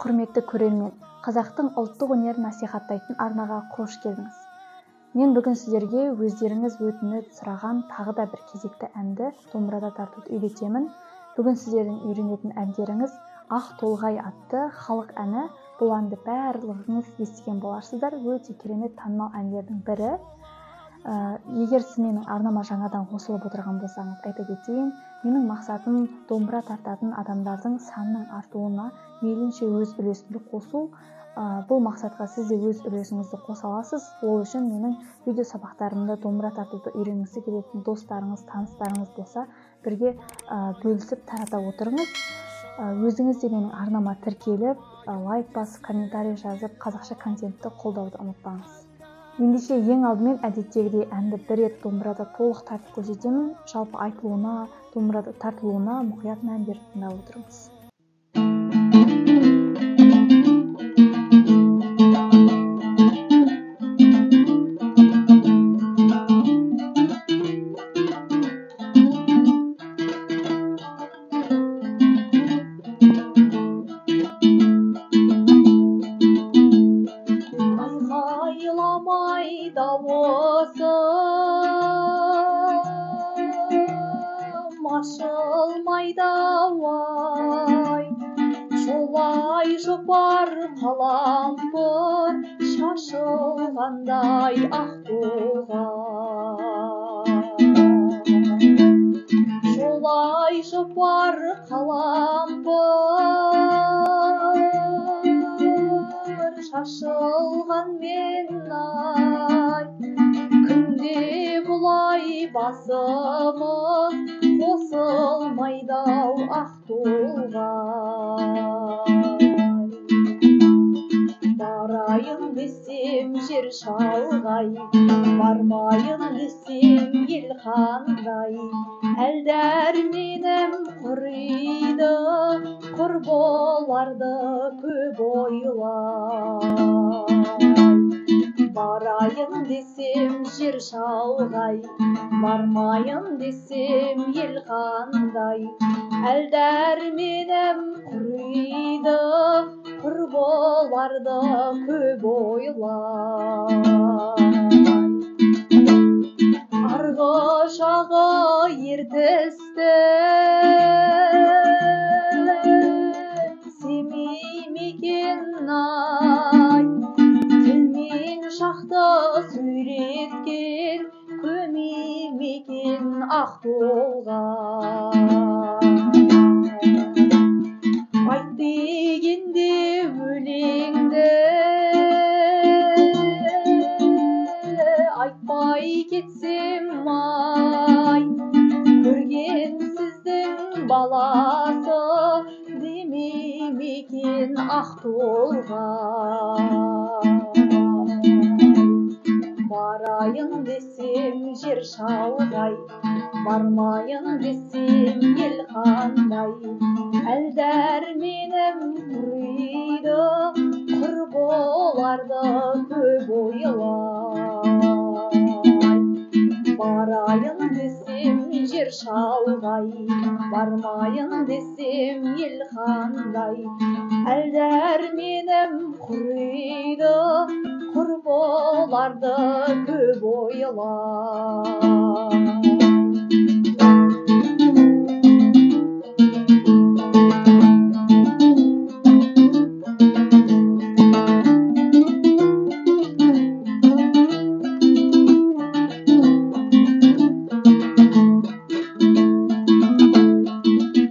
құрметті көрермен, қазақтың ұлттық өнерін насихаттайтын арнаға қош келдіңіз. Мен бүгін сіздерге өздеріңіз өтініп сұраған тағы да бір кезекті әнді домбырада тартуды үйретемін. Бүгін сіздердің үйренетін әндеріңіз Ақ толғай атты халық әні. Бұл әнді барлығыңыз естіген боларсыздар. Өте керемет танымал әндердің бірі. Егер сіз менің арнама жаңадан қосылып отырған болсаңыз, айта кетейін, менің мақсатым домбыра тартатын адамдардың санының артуына мейлінше өз үлесімді қосу. Бұл мақсатқа сіз де өз үлесіңізді қоса аласыз. Ол үшін менің видео сабақтарымда домбыра тартуды үйренгісі келетін достарыңыз, таныстарыңыз болса, бірге бөлісіп тарата отырыңыз. Өзіңіз де менің арнама тіркеліп, лайк басып, комментарий жазып, қазақша контентті қолдауды ұмытпаңыз. Ендеше ең алдымен әдеттегідей әнді бір рет домбырада толық тартып көрсетемін. Жалпы айтылуына, домбырада тартылуына мұқият мән беріп тыңдап отырыңыз. Ашылмайда ай, жолай жұпар қалампыр, шашылғандай ақ толғай. Жолай жұпар қалампыр, шашылғанмен ай, күнде бұлай басымыз қосылмайдау ақ толғай. Барайын десем жер шалғай, бармайын десем ел қандай, әл дәрменім құриды, құр боларды көп ойлай. Барайын десем жер шалғай, бармайын десем ел қандай, әл дәрменім құриды, құр боларды көп ойлай. Арғы жағы ертісті семей мекен ай, тілмен шақты сөйлеткен көмей мекен ақ толғай. Айт дегенде өлеңді айтпай кетсем ай, көрген сіздің баласы демей мекен ақ толғай. Барайын десем жер шалғай, бармайын десем ел қандай, әл дәрменім құриды, құр боларды көп ойлай. Барайын десем жер шалғай, бармайын десем ел қандай, әл дәрменім құриды, құр боларды көп ойлай.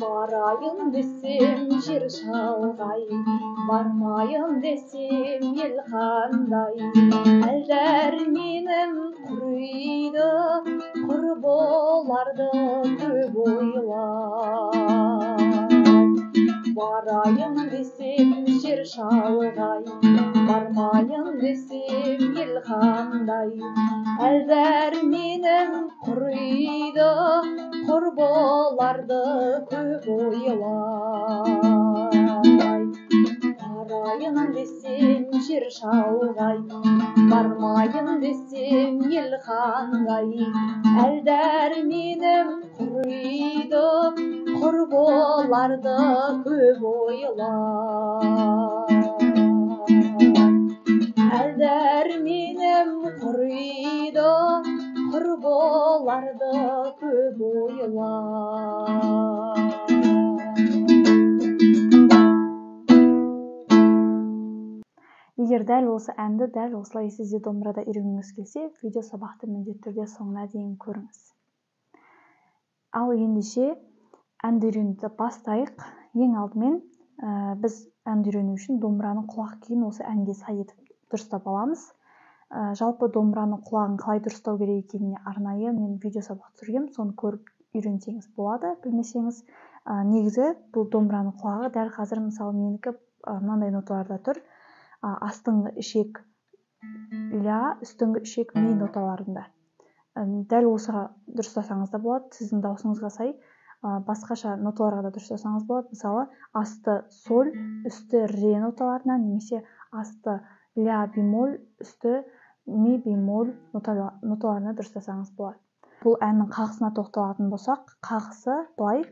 Барайын десем жер шалғай, бармайын десем ел қандай, әл дәрменім құриды, құр боларды көп ойлай. Барайын десем жер шалғай, бармайын десем ел қандай, әл дәрменім құриды, құр боларды көп ойлай. Барайын десем жер шалғай, бармайын десем ел қандай, әл дәрменім құриды, құр боларды көп ойлай. Әл-дәрменім құриды, құр боларды көп ойлай. Егер дәл осы әнді дәл осылай сіз де домбырада үйренгіңіз келсе, видео сабақты міндетті түрде соңына дейін көріңіз. Ал ендеше әнді үйренуді бастайық. Ең алдымен біз әнді үйрену үшін домбыраның құлақ күйін осы әнге сай етіп дұрыстап аламыз. Жалпы домбыраның құлағын қалай дұрыстау керек екеніне арнайы мен видео сабақ түсіргем, соны көріп үйренсеңіз болады. Білмесеңіз, негізі бұл домбыраның құлағы дәл қазір мысалы менікі мынандай ноталарда тұр. Астыңғы ішек ля, үстіңгі ішек ми ноталарында. Дәл осыға дұрыстасаңыз да болады, сіздің даусыңызға сай басқаша ноталарға да дұрыстасаңыз болады. Мысалы, асты соль, үсті ре ноталарына, немесе асты ля бемоль, үсті ми бемоль ноталарына дұрыстасаңыз болады. Бұл әннің қағысына тоқталатын болсақ, қағысы былай: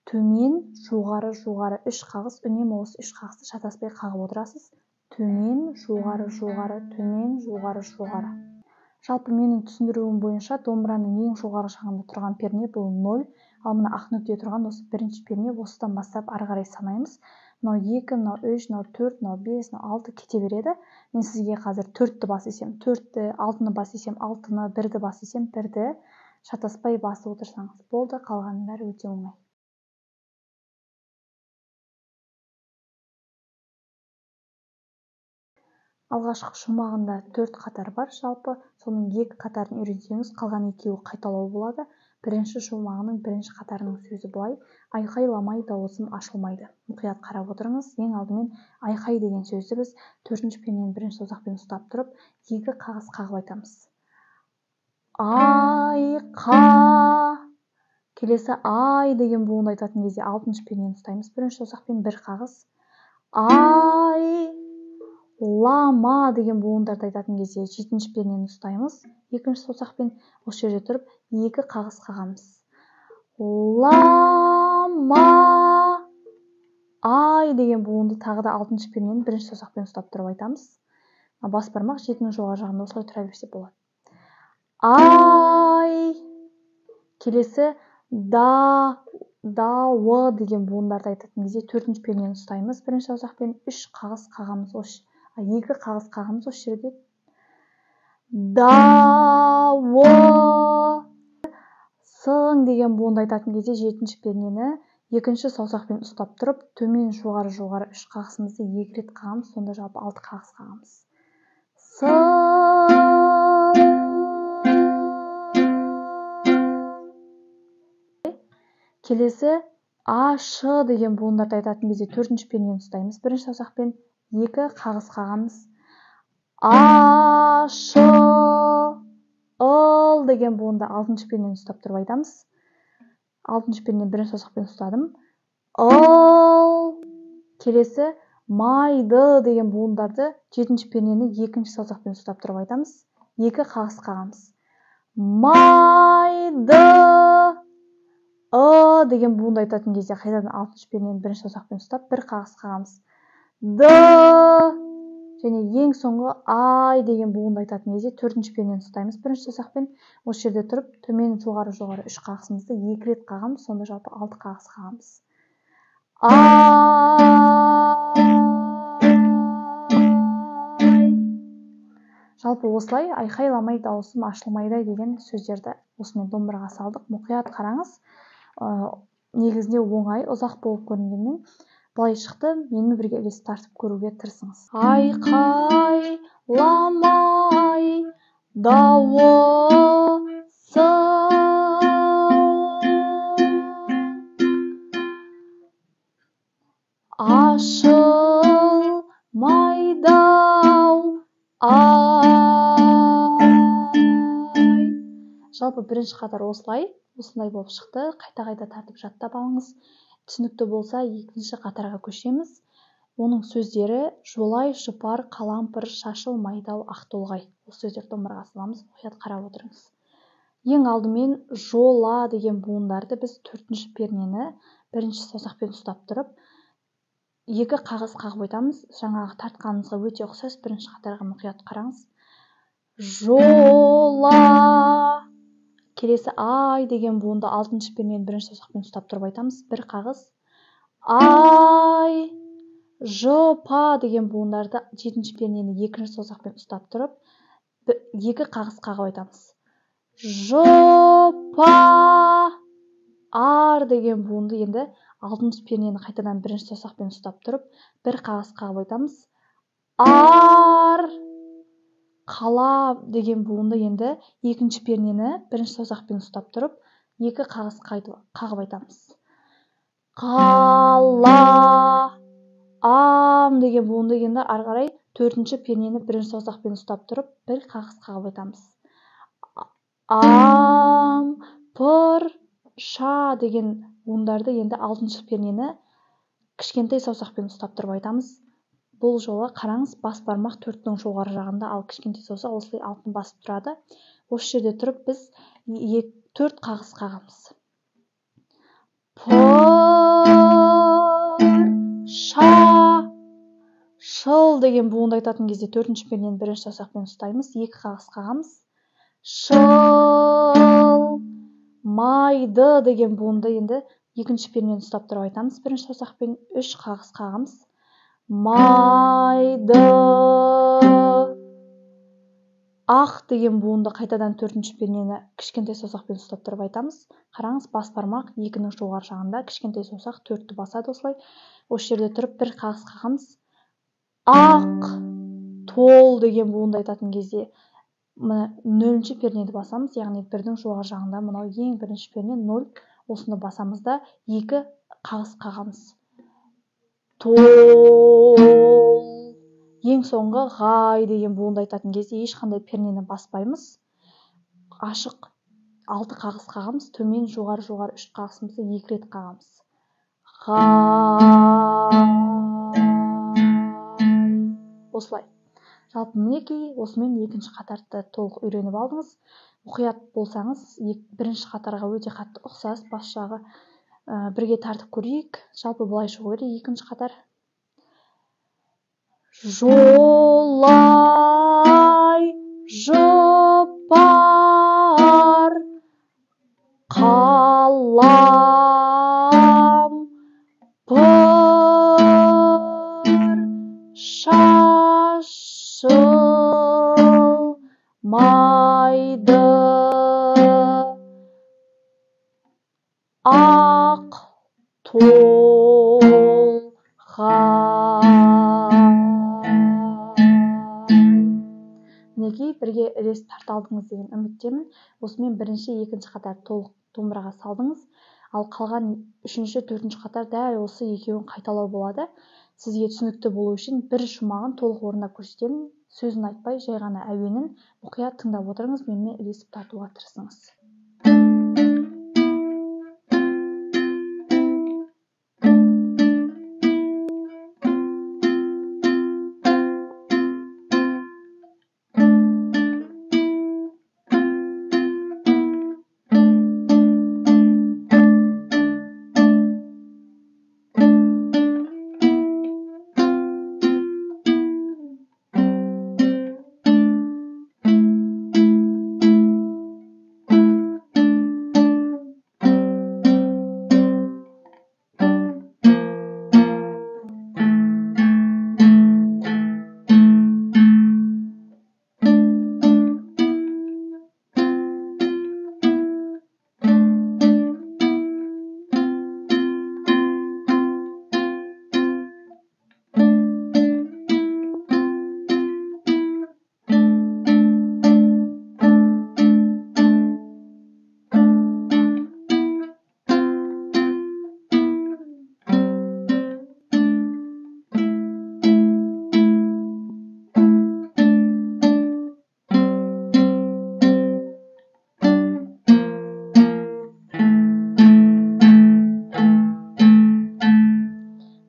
төмен, жоғары, жоғары, үш қағыс. Үнемі осы үш қағысты шатаспай қағып отырасыз. Төмен, жоғары, жоғары, төмен, жоғары, жоғары. Жалпы менің түсіндіруім бойынша домбыраның ең жоғары жағында тұрған перне бұл 0, ал мына ақ нүкте тұрған осы бірінші перне, осыдан бастап ары қарай санаймыз. Мынау 2, мынау 3, мынау 4, мынау 5, мынау 6 кете береді. Мен сізге қазір 4-ті бас десем 4-ті, 6-ны бас десем 6-ны, 1-ді бас десем 1-ді шатаспай басып отырсаңыз болды, қалғанның бәрі өте оңай. Алғашқы шумағында 4 қатар бар жалпы, соның 2 қатарын үйренсеңіз, қалған екеуі қайталау болады. Бірінші шумағының бірінші қатарының сөзі былай: айқайламай дауысым ашылмайды. Мұқият қарап отырыңыз. Ең алдымен айқай деген сөзді біз 4-ші пернені бірінші саусақпен ұстап тұрып, 2 қағыс қағып айтамыз. Айқа. Келесі ай деген буынды айтатын кезде 6-ші пернені ұстаймыз, бірінші саусақпен 1 қағыс. Ай. Лама деген буындарды айтатын кезде 7-ші пернені ұстаймыз, 2-ші саусақпен осы жерде тұрып 2 қағыс қағамыз. Лама. Ай деген буынды тағы да 6-ші пернені 1-ші саусақпен ұстап тұрып айтамыз. Бас бармақ 7-нің жоғары жағында осылай тұра берсе болады. Ай. Келесі да, в деген буындарды айтатын кезде 4-ші пернені ұстаймыз, 1-ші саусақпен 3 қағыс қағамыз, 2 қағыс қағамыз осы жерде. Да, в. Сың деген буынды айтатын кезде 7-ші пернені 2-ші саусақпен ұстап тұрып, төмен, жоғары, жоғары 3 қағысымызды 2 рет қағамыз, сонда жалпы 6 қағыс қағамыз. Келесі ашы деген буындарды айтатын кезде 4-ші пернені ұстаймыз, 1-ші саусақпен 2 қағыс қағамыз. Ашы. Ыл деген буынды 6-ші пернені ұстап тұрып айтамыз. 6-ші пернені 1-ші саусақпен ұстадым. Ыл. Келесі майды деген буындарды 7-ші пернені 2-ші саусақпен ұстап тұрып айтамыз. 2 қағыс қағамыз. Майды. Деген буынды айтатын кезде қайтадан 6-ші пернені 1-ші саусақпен ұстап 1 қағыс қағамыз. Д. Және ең соңғы ай деген буынды айтатын кезде 4-ші пернені ұстаймыз, 1-ші саусақпен осы жерде тұрып, төмен, жоғары, жоғары 3 қағысымызды 2 рет қағамыз, сонда жалпы 6 қағыс қағамыз. Жалпы осылай айқайламай дауысым ашылмайды деген сөздерді осымен домбыраға салдық. Мұқият қараңыз. Негізінде оңай, ұзақ болып көрінгенмен былай шықты. Менімен бірге елес тартып көруге тырысыңыз. Айқайламай дауысым ашылмайды. Жалпы бірінші қатар осылай, осындай болып шықты. Қайта-қайта тартып жаттап алыңыз. Түсінікті болса, екінші қатарға көшеміз. Оның сөздері: жолай, жұпар, қалампыр, шашылмайды ақтолғай. Осы сөздерді домбыраға саламыз, мұқият қарап отырыңыз. Ең алдымен жола деген буындарды біз төртінші пернені бірінші саусақпен ұстап тұрып, екі қағыс қағып айтамыз. Жаңағы тартқанымызға өте ұқсас. Бірінші қатарға мұқият қараңыз. Жола. Келесі ай деген буынды алтыншы пернені бірінші саусақпен ұстап тұрып айтамыз. Бір қағыс. Ай. Жопа деген буындарды жетінші пернені екінші саусақпен ұстап тұрып, екі қағыс қағып айтамыз. Жопа. Ар деген буынды енді алтыншы пернені қайтадан бірінші саусақпен ұстап тұрып, бір қағыс қағып айтамыз. Ар. Қала деген буынды енді екінші пернені бірінші саусақпен ұстап тұрып, екі қағыс қағып айтамыз. Қала. Ам деген буынды енді ары қарай төртінші пернені бірінші саусақпен ұстап тұрып, бір қағыс қағып айтамыз. Ам. Пыр. Ша деген буындарды енді алтыншы пернені кішкентай саусақпен ұстап тұрып айтамыз. Бұл жолы қараңыз, бас бармақ төрттің жоғары жағында, ал кішкентай саусақ осылай алтын басып тұрады. Осы жерде тұрып біз төрт қағыс қағамыз. Пыр. Ша. Шыл деген буынды айтатын кезде төртінші пернені бірінші саусақпен ұстаймыз, екі қағыс қағамыз. Шыл. Майды деген буынды енді екінші пернені ұстап тұрып айтамыз, бірінші саусақпен үш қағыс қағамыз. Майды. Ақ деген буынды қайтадан төртінші пернені кішкентай саусақпен ұстап тұрып айтамыз. Қараңыз, бас бармақ екінің жоғары жағында, кішкентай саусақ төртті басады осылай. Осы жерде тұрып бір қағыс қағамыз. Ақ. Тол деген буынды айтатын кезде нөлінші пернені басамыз, яғни бірдің жоғары жағында мынау ең бірінші перне 0, осыны басамыз да екі қағыс қағамыз. Тол. Ең соңғы ғай деген буынды айтатын кезде ешқандай пернені баспаймыз. Ашық 6 қағыс қағамыз, төмен жоғары 3 қағысымызды 2 рет қағамыз. Ғай. Осылай. Жалпы мінекей, осымен екінші қатарды толық үйреніп алдыңыз. Мұқият болсаңыз, бірінші қатарға өте қатты ұқсас, бас жағы бірге тартып көрейік. Жалпы былай шығу керек екінші қатар. Жолай жопар қалам пыр шашыл майды ақ Мінекей, бірге ілес тарта алдыңыз деген үміттемін. Осымен бірінші, екінші қатар толық домбыраға салдыңыз. Ал қалған үшінші, төртінші қатар дәл осы екеуін қайталау болады. Сізге түсінікті болу үшін бір шумағын толық орындап көрсетемін. Сөзін айтпай, жай ғана әуенін мұқият тыңдап отырыңыз, менімен ілесіп тартуға тырысыңыз.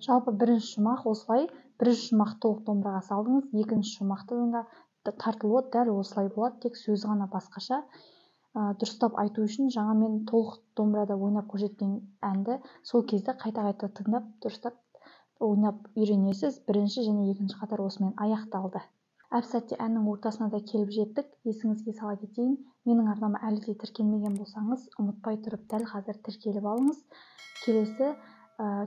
Жалпы бірінші шумақ осылай, бірінші шумақ толық домбыраға салдыңыз, екінші шумақты да тартылуы дәл осылай болады, тек сөзі ғана басқаша. дұрыстап айту үшін жаңа мен толық домбырада ойнап көрсеткен әнді сол кезде қайта тыңдап дұрыстап ойнап үйренесіз. Бірінші және екінші қатар осымен аяқталды. Әп сәтте әннің ортасына да келіп жеттік. Есіңізге сала кетейін, менің арнама әлі де тіркелмеген болсаңыз, ұмытпай тұрып дәл қазір тіркеліп алыңыз. Келесі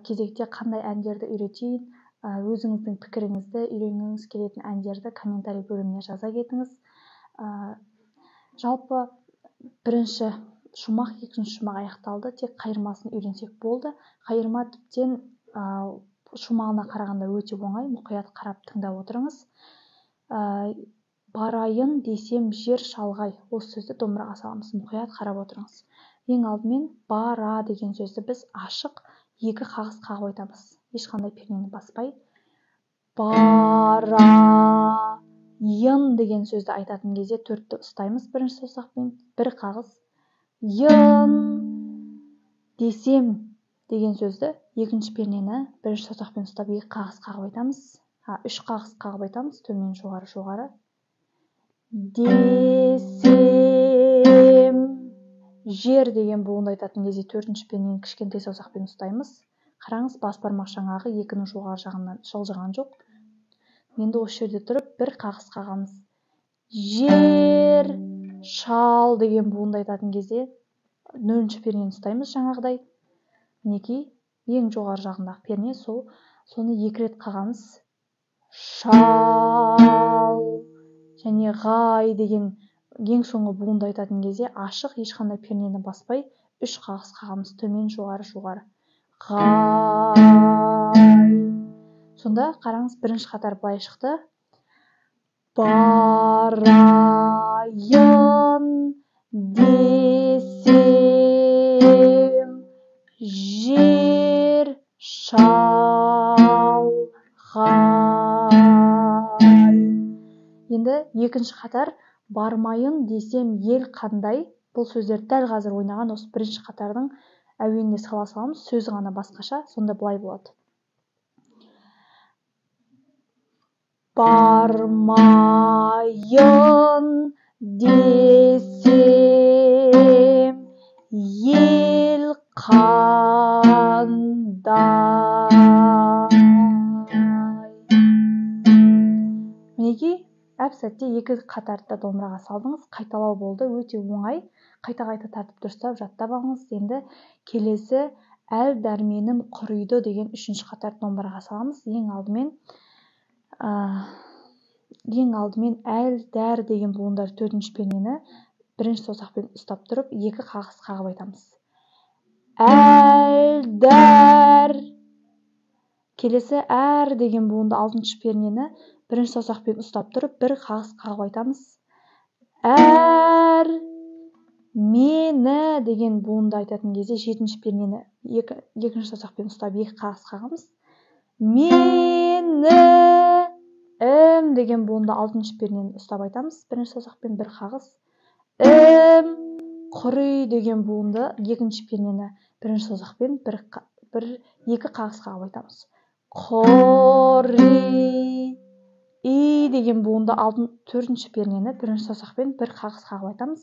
кезекте қандай әндерді үйретейін, өзіңіздің пікіріңізді, үйренгіңіз келетін әндерді комментарий бөліміне жаза кетіңіз. Жалпы бірінші шумақ, екінші шумақ аяқталды. Тек қайырмасын үйренсек болды. Қайырма тіптен шумағына қарағанда өте оңай. Мұқият қарап тыңдап отырыңыз. Барайын десем жер шалғай, осы сөзді домбыраға саламыз. Мұқият қарап отырыңыз. Ең алдымен бара деген сөзді біз ашық екі қағыс қағып айтамыз. Ешқандай пернені баспай. Барайын деген сөзді айтатын кезде төртті ұстаймыз бірінші саусақпен, бір қағыс. Йын десем деген сөзді екінші пернені бірінші саусақпен ұстап екі қағыс қағып айтамыз. Үш қағыс қағып айтамыз, төмен жоғары. Десем жер деген буынды айтатын кезде төртінші пернені кішкентай саусақпен ұстаймыз. Қараңыз, бас бармақ жаңағы екінің жоғары жағынан жылжыған жоқ. Енді осы жерде тұрып бір қағыс қағамыз. Жер шал деген буынды айтатын кезде нөлінші пернені ұстаймыз жаңағыдай. Мінекей, ең жоғары жағындағы перне соны екі рет қағамыз. Шал және ғай деген ең соңғы буынды айтатын кезде ашық ешқандай пернені баспай үш қағыс қағамыз, төмен жоғары. Ғай. Сонда қараңыз, бірінші қатар былай шықты. Барайын десем жер шалғай. Енді екінші қатар бармайын десем ел қандай. Бұл сөздер дәл қазір ойнаған осы бірінші қатардың әуеніне сала саламыз. Сөзі ғана басқаша, сонда былай болады. Бармайын десем ел қандай. Мінекей, әп сәтте екі қатарды домбыраға салдыңыз. Қайталау болды, өте оңай. Қайта тартып дұрыстап жаттап алыңыз. Енді келесі әл дәрменім құриды деген үшінші қатарды домбыраға саламыз. Ең алдымен әл дәр деген буындар төртінші пернені бірінші саусақпен ұстап тұрып екі қағыс қағып айтамыз. Әл дәр. Келесі әр деген буынды алтыншы пернені бірінші саусақпен ұстап тұрып бір қағыс қағып айтамыз. Әр мені деген буынды айтатын кезде жетінші пернені екінші саусақпен ұстап екі қағыс қағамыз. Мені деген буынды алтыншы пернені ұстап айтамыз. Бірінші саусақпен бір қағыс. Құри деген буынды екінші пернені бірінші саусақпен екі қағыс қағып айтамыз. Құри. И деген буынды төртінші пернені бірінші саусақпен бір қағыс қағып айтамыз.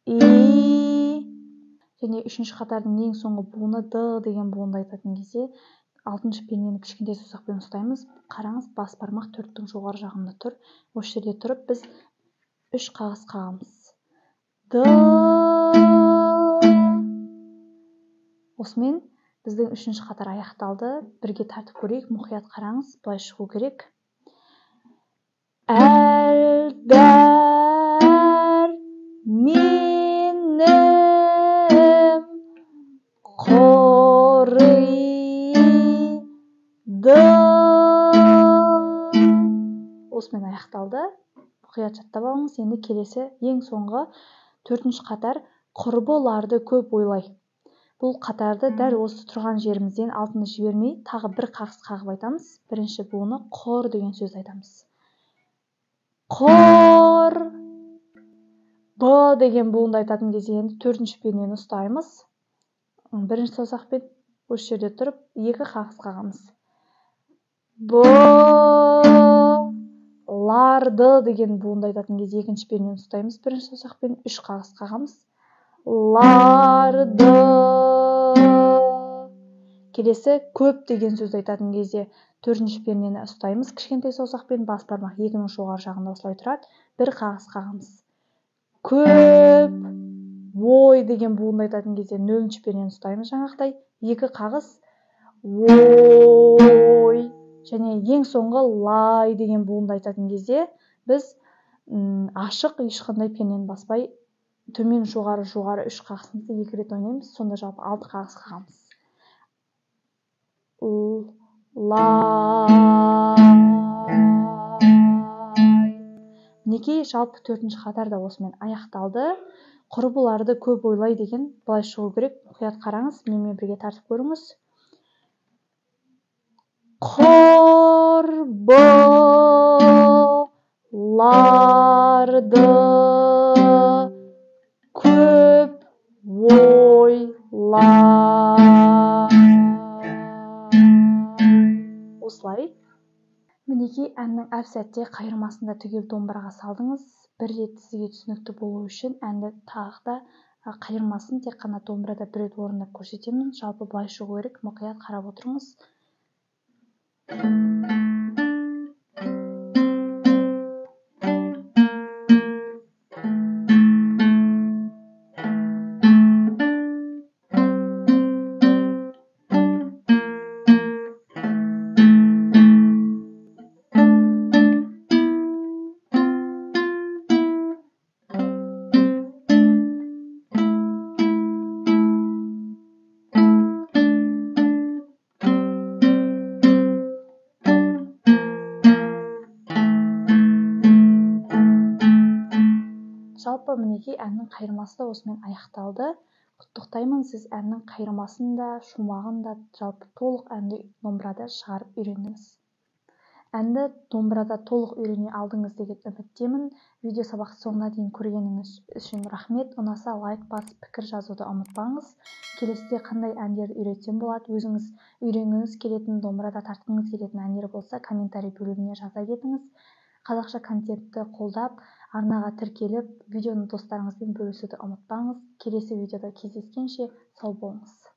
И. Және үшінші қатардың ең соңғы буыны д деген буынды айтатын кезде алтыншы пернені кішкентай саусақпен ұстаймыз. Қараңыз, бас бармақ төрттің жоғары жағында тұр. Осы жерде тұрып біз үш қағыс қағамыз. Д. Осымен біздің үшінші қатар аяқталды. Бірге тартып көрейік, мұқият қараңыз, былай шығу керек. Әл дәр менім құриды. Осымен аяқталды. Мұқият жаттап алыңыз. Енді келесі ең соңғы төртінші қатар құрбыларды көп ойлай. Бұл қатарды дәл осы тұрған жерімізден алтыны жібермей тағы бір қағыс қағып айтамыз. Бірінші буыны қор деген сөз айтамыз. Қор. Б деген буынды айтатын кезде енді төртінші пернені ұстаймыз. Бірінші саусақпен осы жерде тұрып екі қағыс қағамыз. Б. ларды деген буынды айтатын кезде екінші пернені ұстаймыз бірінші саусақпен, 3 қағыс қағамыз. Ларды. Келесі көп деген сөзді айтатын кезде төртінші пернені ұстаймыз кішкентай саусақпен, бас бармақ екінің жоғары жағында осылай тұрады, 1 қағыс қағамыз. Көп. Ой деген буынды айтатын кезде нөлінші пернені ұстаймыз жаңағыдай, 2 қағыс. Ой. Және ең соңғы лай деген буынды айтатын кезде біз ашық ешқандай пернені баспай төмен жоғары 3 қағысымызды 2 рет ойнаймыз, сонда жалпы 6 қағыс қағамыз. Мінекей жалпы 4-ші қатар да осымен аяқталды. Құрбыларды көп ойлай деген былай шығу керек. Мұқият қараңыз, менімен бірге тартып көріңіз. Құрбыларды көп ойлай. Осылай. Мінекей әннің әп сәтте қайырмасында түгел домбыраға салдыңыз. Бір рет сізге түсінікті болу үшін әнді тағы да қайырмасын тек қана домбырада бір рет орындап көрсетемін. Жалпы былай шығу керек, мұқият қарап отырыңыз. Жалпы мінекей әннің қайырмасы да осымен аяқталды. Құттықтаймын, сіз әннің қайырмасын да, шумағын да, жалпы толық әнді домбырада шығарып үйрендіңіз. Әнді домбырада толық үйрене алдыңыз деген үміттемін. Видео сабақты соңына дейін көргеніңіз үшін рахмет. Ұнаса лайк басып пікір жазуды ұмытпаңыз. Келесіде қандай әндерді үйретсем болады, өзіңіз үйренгіңіз келетін, домбырада тартқыңыз келетін әндер болса, комментарий бөліміне жаза кетіңіз. Қазақша контентті қолдап, арнаға тіркеліп, видеоны достарыңызбен бөлісуді ұмытпаңыз. Келесі видеода кездескенше сау болыңыз.